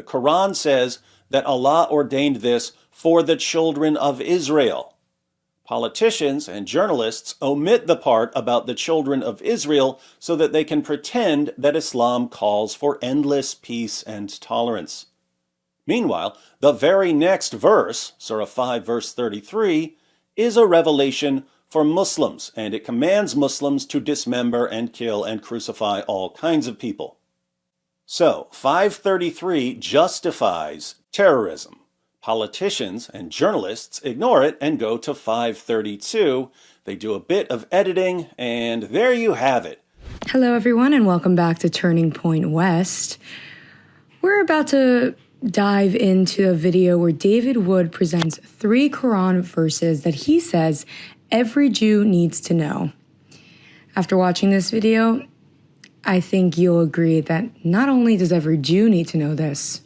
Quran says that Allah ordained this for the children of Israel. Politicians and journalists omit the part about the children of Israel so that they can pretend that Islam calls for endless peace and tolerance. Meanwhile, the very next verse, Surah 5, verse 33, is a revelation for Muslims, and it commands Muslims to dismember and kill and crucify all kinds of people. So, 533 justifies terrorism. Politicians and journalists ignore it and go to 532. They do a bit of editing, and there you have it. Hello, everyone, and welcome back to Turning Point West. We're about to dive into a video where David Wood presents 3 Quran verses that he says every Jew needs to know. After watching this video, I think you'll agree that not only does every Jew need to know this,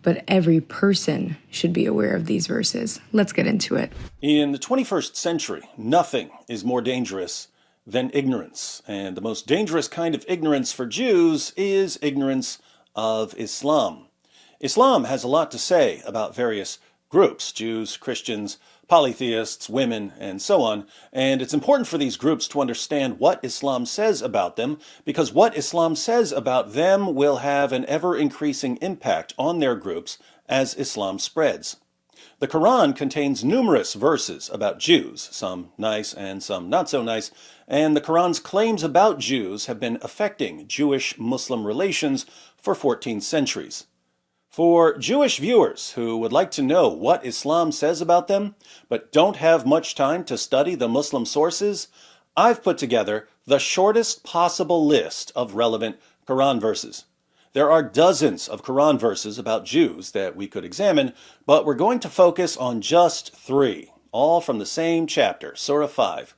but every person should be aware of these verses. Let's get into it. In the 21st century, nothing is more dangerous than ignorance. And the most dangerous kind of ignorance for Jews is ignorance of Islam. Islam has a lot to say about various groups, Jews, Christians, polytheists, women, and so on. And it's important for these groups to understand what Islam says about them, because what Islam says about them will have an ever-increasing impact on their groups as Islam spreads. The Quran contains numerous verses about Jews, some nice and some not so nice, and the Quran's claims about Jews have been affecting Jewish-Muslim relations for 14 centuries. For Jewish viewers who would like to know what Islam says about them, but don't have much time to study the Muslim sources, I've put together the shortest possible list of relevant Quran verses. There are dozens of Quran verses about Jews that we could examine, but we're going to focus on just 3, all from the same chapter, Surah 5.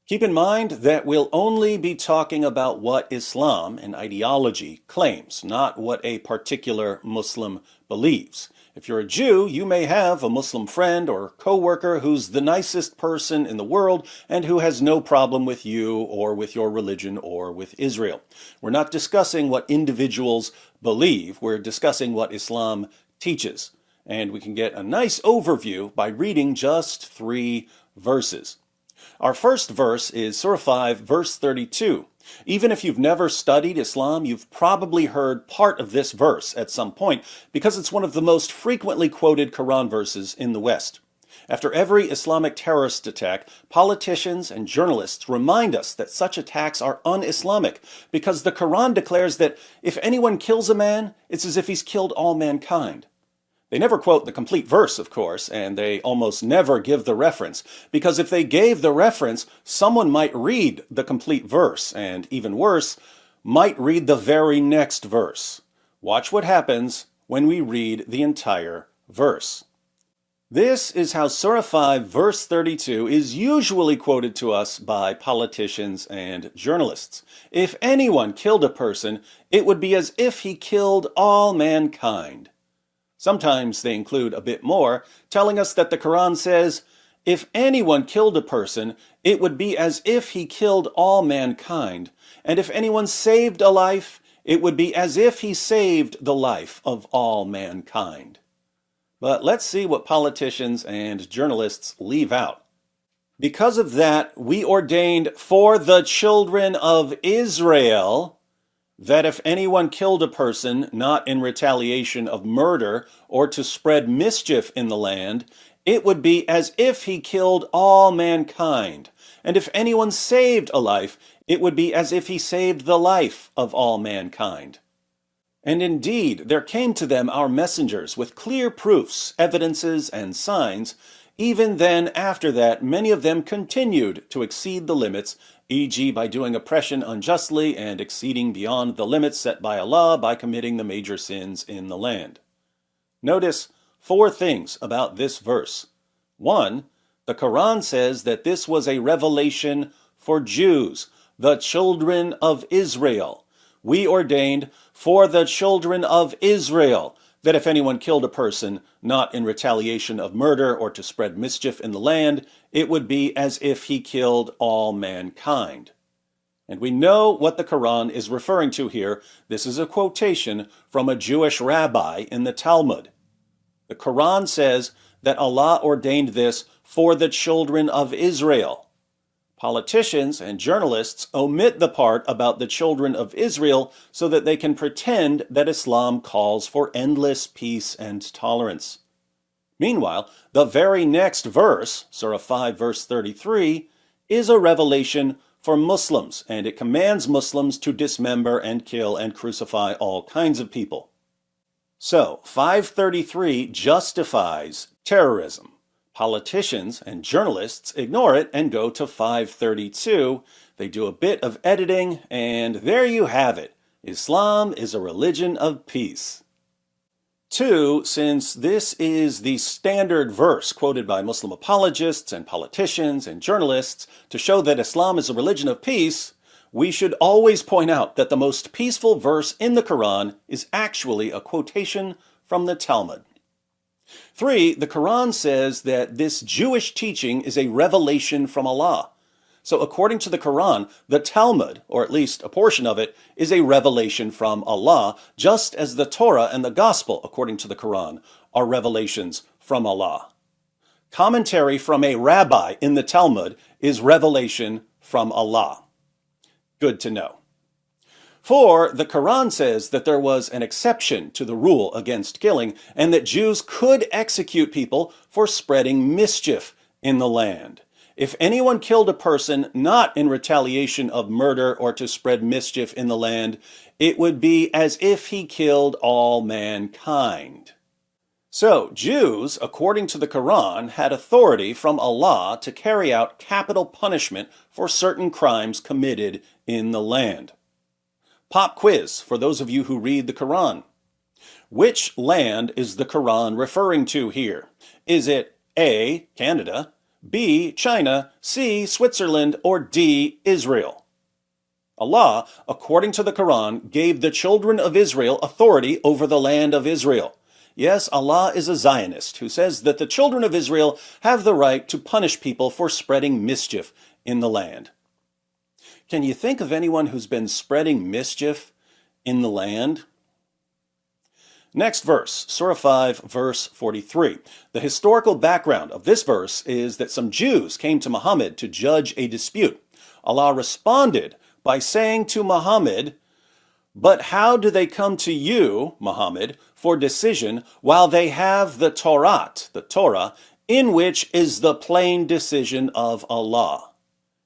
Keep in mind that we'll only be talking about what Islam, an ideology, claims, not what a particular Muslim believes. If you're a Jew, you may have a Muslim friend or co-worker who's the nicest person in the world and who has no problem with you or with your religion or with Israel. We're not discussing what individuals believe, we're discussing what Islam teaches. And we can get a nice overview by reading just 3 verses. Our first verse is Surah 5, verse 32. Even if you've never studied Islam, you've probably heard part of this verse at some point because it's one of the most frequently quoted Quran verses in the West. After every Islamic terrorist attack, politicians and journalists remind us that such attacks are un-Islamic because the Quran declares that if anyone kills a man, it's as if he's killed all mankind. They never quote the complete verse, of course, and they almost never give the reference, because if they gave the reference, someone might read the complete verse, and even worse, might read the very next verse. Watch what happens when we read the entire verse. This is how Surah 5, verse 32 is usually quoted to us by politicians and journalists. If anyone killed a person, it would be as if he killed all mankind. Sometimes they include a bit more, telling us that the Quran says, if anyone killed a person, it would be as if he killed all mankind, and if anyone saved a life, it would be as if he saved the life of all mankind. But let's see what politicians and journalists leave out. Because of that, we ordained for the children of Israel that if anyone killed a person not in retaliation of murder or to spread mischief in the land, it would be as if he killed all mankind. And if anyone saved a life, it would be as if he saved the life of all mankind. And indeed, there came to them our messengers with clear proofs, evidences, and signs. Even then, after that, many of them continued to exceed the limits, e.g. by doing oppression unjustly and exceeding beyond the limits set by Allah by committing the major sins in the land. Notice 4 things about this verse. 1, the Quran says that this was a revelation for Jews, the children of Israel. We ordained for the children of Israel that if anyone killed a person not in retaliation of murder or to spread mischief in the land, it would be as if he killed all mankind. And we know what the Quran is referring to here. This is a quotation from a Jewish rabbi in the Talmud. The Quran says that Allah ordained this for the children of Israel. Politicians and journalists omit the part about the children of Israel so that they can pretend that Islam calls for endless peace and tolerance. Meanwhile, the very next verse, Surah 5, verse 33, is a revelation for Muslims, and it commands Muslims to dismember and kill and crucify all kinds of people. So, 533 justifies terrorism. Politicians and journalists ignore it and go to 532. They do a bit of editing, and there you have it. Islam is a religion of peace. 2, since this is the standard verse quoted by Muslim apologists and politicians and journalists to show that Islam is a religion of peace, we should always point out that the most peaceful verse in the Quran is actually a quotation from the Talmud. 3, the Quran says that this Jewish teaching is a revelation from Allah. So according to the Quran, the Talmud, or at least a portion of it, is a revelation from Allah, just as the Torah and the Gospel, according to the Quran, are revelations from Allah. Commentary from a rabbi in the Talmud is revelation from Allah. Good to know. 4, the Quran says that there was an exception to the rule against killing, and that Jews could execute people for spreading mischief in the land. If anyone killed a person not in retaliation of murder or to spread mischief in the land, it would be as if he killed all mankind. So, Jews, according to the Quran, had authority from Allah to carry out capital punishment for certain crimes committed in the land. Pop quiz for those of you who read the Quran. Which land is the Quran referring to here? Is it A, Canada, B, China, C, Switzerland, or D, Israel? Allah, according to the Quran, gave the children of Israel authority over the land of Israel. Yes, Allah is a Zionist who says that the children of Israel have the right to punish people for spreading mischief in the land. Can you think of anyone who's been spreading mischief in the land? Next verse, Surah 5, verse 43. The historical background of this verse is that some Jews came to Muhammad to judge a dispute. Allah responded by saying to Muhammad, "But how do they come to you, Muhammad, for decision while they have the Torah, in which is the plain decision of Allah?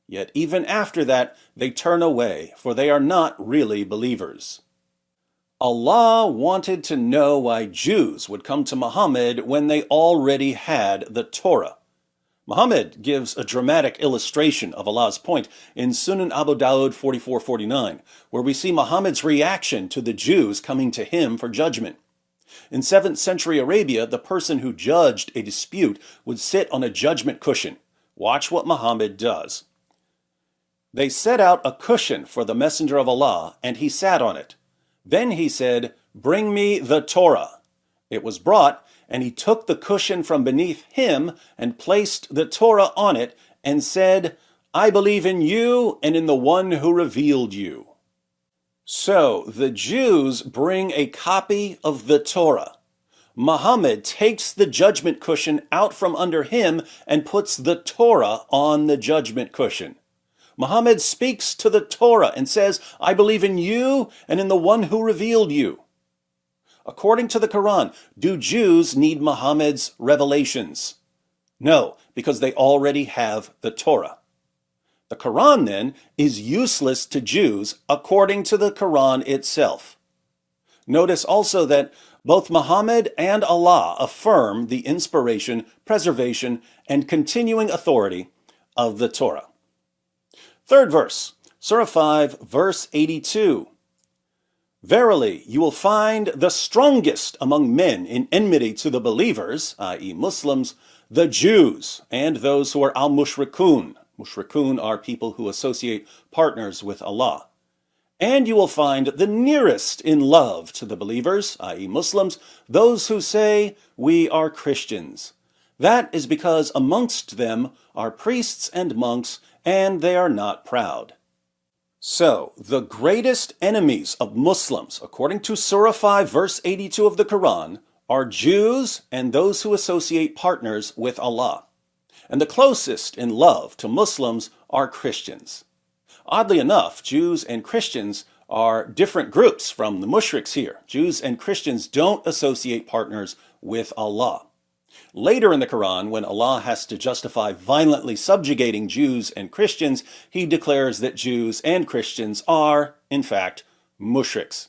Yet even after that, they turn away, for they are not really believers." Allah wanted to know why Jews would come to Muhammad when they already had the Torah. Muhammad gives a dramatic illustration of Allah's point in Sunan Abu Dawud 4449, where we see Muhammad's reaction to the Jews coming to him for judgment. In 7th century Arabia, the person who judged a dispute would sit on a judgment cushion. Watch what Muhammad does. They set out a cushion for the Messenger of Allah, and he sat on it. Then he said, "Bring me the Torah." It was brought, and he took the cushion from beneath him and placed the Torah on it and said, "I believe in you and in the one who revealed you." So the Jews bring a copy of the Torah. Muhammad takes the judgment cushion out from under him and puts the Torah on the judgment cushion. Muhammad speaks to the Torah and says, "I believe in you and in the one who revealed you." According to the Quran, do Jews need Muhammad's revelations? No, because they already have the Torah. The Quran, then, is useless to Jews according to the Quran itself. Notice also that both Muhammad and Allah affirm the inspiration, preservation, and continuing authority of the Torah. Third verse, Surah 5, verse 82. "Verily, you will find the strongest among men in enmity to the believers, i.e. Muslims, the Jews, and those who are al-mushrikun." Mushrikun are people who associate partners with Allah. "And you will find the nearest in love to the believers, i.e. Muslims, those who say, 'We are Christians.' That is because amongst them are priests and monks, and they are not proud." So, the greatest enemies of Muslims, according to Surah 5, verse 82 of the Quran, are Jews and those who associate partners with Allah. And the closest in love to Muslims are Christians. Oddly enough, Jews and Christians are different groups from the mushriks here. Jews and Christians don't associate partners with Allah. Later in the Quran, when Allah has to justify violently subjugating Jews and Christians, he declares that Jews and Christians are, in fact, mushriks.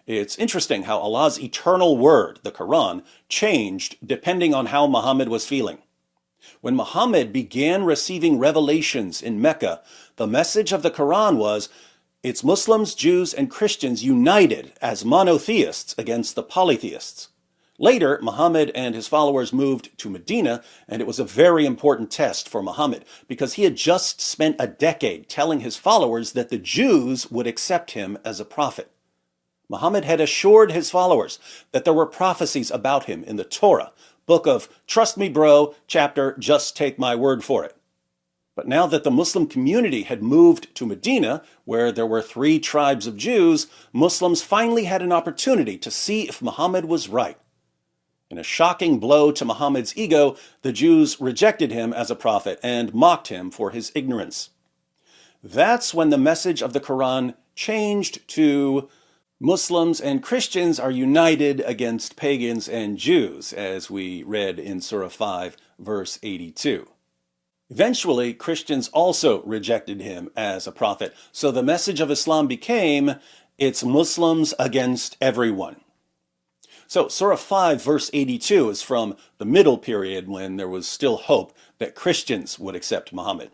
It's interesting how Allah's eternal word, the Quran, changed depending on how Muhammad was feeling. When Muhammad began receiving revelations in Mecca, the message of the Quran was, it's Muslims, Jews, and Christians united as monotheists against the polytheists. Later, Muhammad and his followers moved to Medina, and it was a very important test for Muhammad because he had just spent a decade telling his followers that the Jews would accept him as a prophet. Muhammad had assured his followers that there were prophecies about him in the Torah, book of Trust Me Bro, chapter Just Take My Word for It. But now that the Muslim community had moved to Medina, where there were 3 tribes of Jews, Muslims finally had an opportunity to see if Muhammad was right. In a shocking blow to Muhammad's ego, the Jews rejected him as a prophet and mocked him for his ignorance. That's when the message of the Quran changed to Muslims and Christians are united against pagans and Jews, as we read in Surah 5, verse 82. Eventually, Christians also rejected him as a prophet, so the message of Islam became, it's Muslims against everyone. So Surah 5, verse 82 is from the middle period when there was still hope that Christians would accept Muhammad.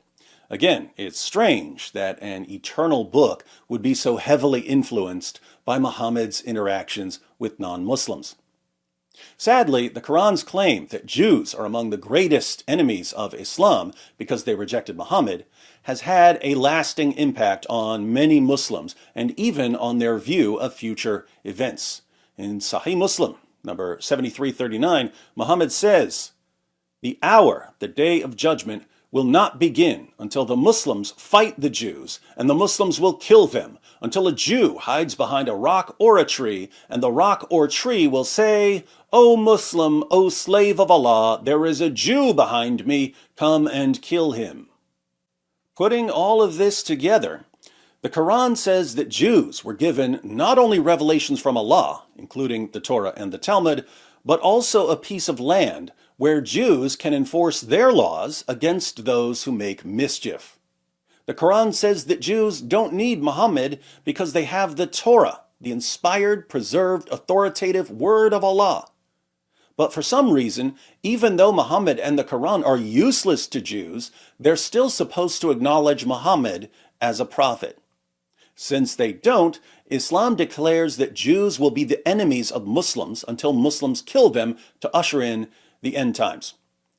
Again, it's strange that an eternal book would be so heavily influenced by Muhammad's interactions with non-Muslims. Sadly, the Quran's claim that Jews are among the greatest enemies of Islam because they rejected Muhammad has had a lasting impact on many Muslims and even on their view of future events. In Sahih Muslim, number 7339, Muhammad says, the hour, the day of judgment, will not begin until the Muslims fight the Jews, and the Muslims will kill them, until a Jew hides behind a rock or a tree, and the rock or tree will say, O Muslim, O slave of Allah, there is a Jew behind me, come and kill him. Putting all of this together, the Quran says that Jews were given not only revelations from Allah, including the Torah and the Talmud, but also a piece of land where Jews can enforce their laws against those who make mischief. The Quran says that Jews don't need Muhammad because they have the Torah, the inspired, preserved, authoritative word of Allah. But for some reason, even though Muhammad and the Quran are useless to Jews, they're still supposed to acknowledge Muhammad as a prophet. Since they don't, Islam declares that Jews will be the enemies of Muslims until Muslims kill them to usher in the end times.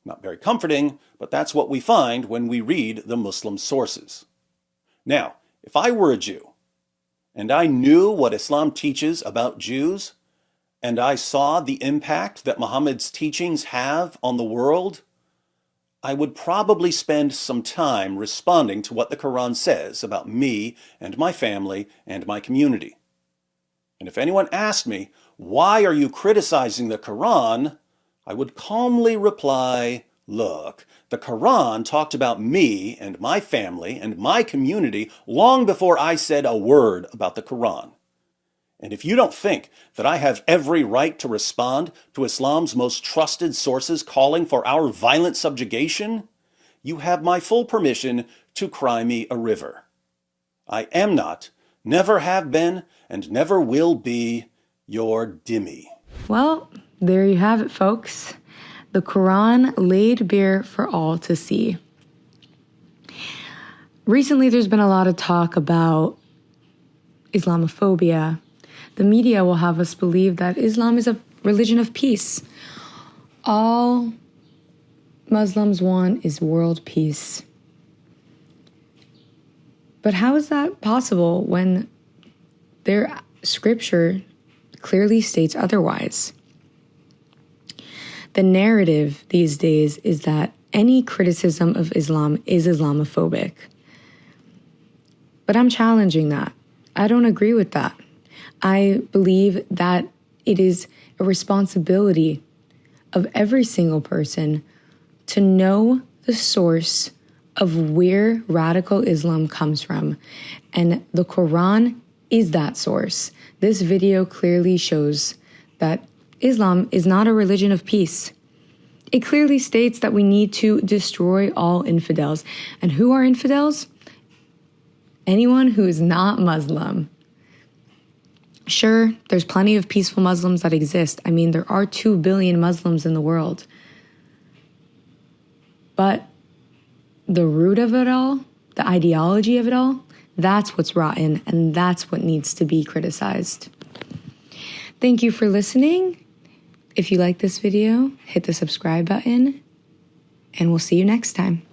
Not very comforting, but that's what we find when we read the Muslim sources. Now, if I were a Jew, and I knew what Islam teaches about Jews, and I saw the impact that Muhammad's teachings have on the world, I would probably spend some time responding to what the Quran says about me and my family and my community. And if anyone asked me, why are you criticizing the Quran? I would calmly reply, look, the Quran talked about me and my family and my community long before I said a word about the Quran. And if you don't think that I have every right to respond to Islam's most trusted sources calling for our violent subjugation, you have my full permission to cry me a river. I am not, never have been, and never will be your dhimmi. Well, there you have it, folks. The Quran laid bare for all to see. Recently, there's been a lot of talk about Islamophobia. The media will have us believe that Islam is a religion of peace. All Muslims want is world peace. But how is that possible when their scripture clearly states otherwise? The narrative these days is that any criticism of Islam is Islamophobic. But I'm challenging that. I don't agree with that. I believe that it is a responsibility of every single person to know the source of where radical Islam comes from. And the Quran is that source. This video clearly shows that Islam is not a religion of peace. It clearly states that we need to destroy all infidels. And who are infidels? Anyone who is not Muslim. Sure, there's plenty of peaceful Muslims that exist. I mean, there are 2 billion Muslims in the world. But the root of it all, the ideology of it all, that's what's rotten, and that's what needs to be criticized. Thank you for listening. If you like this video, hit the subscribe button, and we'll see you next time.